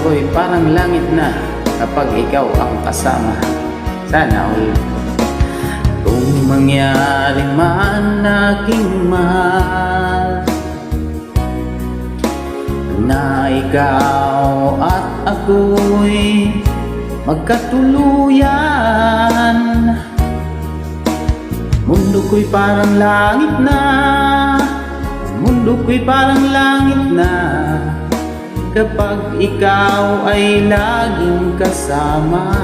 ako'y parang langit na kapag ikaw ang kasama. Sana all. Kung mangyari man aking mahal na ikaw at ako'y magkatuluyan, mundo ko'y parang langit na, mundo ko'y parang langit na kapag ikaw ay laging kasama.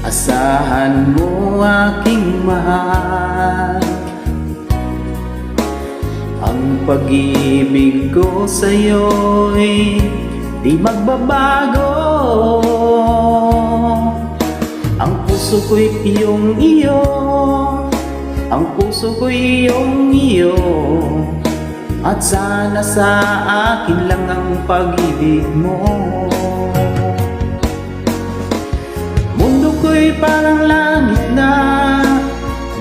Asahan mo aking mahal, ang pag-ibig ko sa'yo'y di magbabago. Ang puso ko'y iyong iyo, ang puso ko'y iyong iyo, at sana sa akin lang ang pag-ibig mo. Mundo ko'y parang langit na,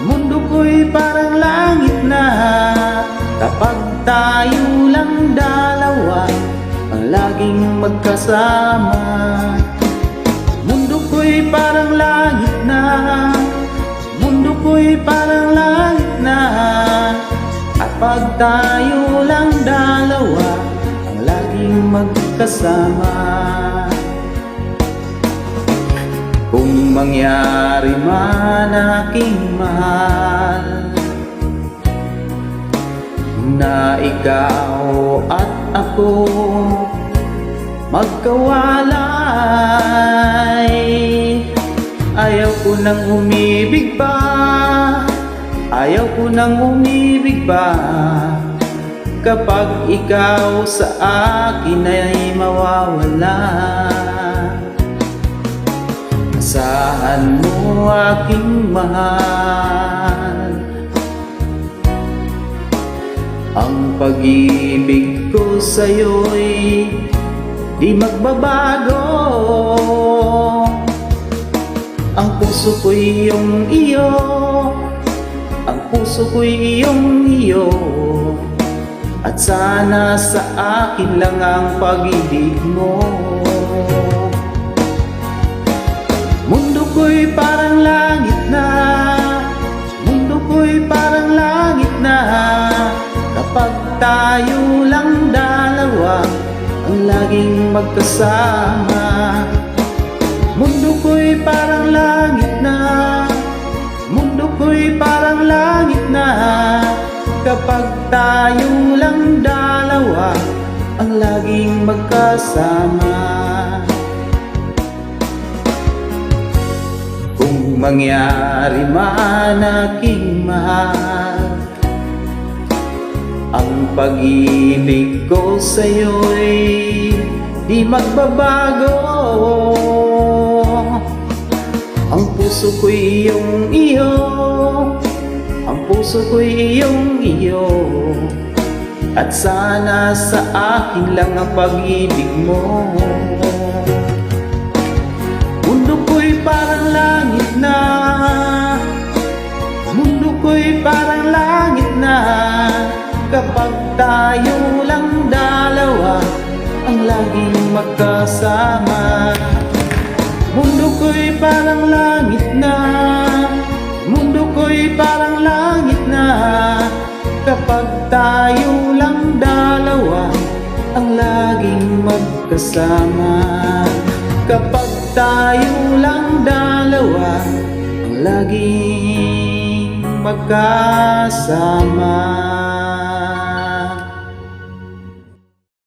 mundo ko'y parang langit na kapag tayo lang dalawa ang laging magkasama. Mundo ko'y parang langit na, mundo ko'y parang langit na kapag tayo lang dalawa ang laging magkasama. Kung mangyari man aking mahal na ikaw at ako magkawalay, ayaw ko nang umibig pa, ayaw ko nang umibig pa kapag ikaw sa akin ay mawawala. Asahan mo aking mahal, ang pag-ibig ko sa'yo'y di magbabago. Ang puso ko'y iyong iyo, ang puso ko'y iyong iyo, at sana sa akin lang ang pag-ibig mo. Mundo ko'y parang langit na, mundo ko'y parang langit na kapag tayo lang dalawa ang laging magkasama. Mundo ko'y parang langit na, mundo ko'y parang langit na kapag tayo lang dalawa ang laging magkasama. Kung mangyari man aking mahal, ang pag-ibig ko sa'yo'y di magbabago. Ang puso ko'y iyong iyo, ang puso ko'y iyong iyo, at sana sa akin lang ang pag-ibig mo. Mundo ko'y parang langit na, mundo ko'y parang langit na kapag tayo lang dalawa ang laging magkasama. Mundo ko'y parang langit na, mundo ko'y parang langit na kapag tayo lang dalawa ang laging magkasama. Kapag tayo lang dalawa ang laging magkasama.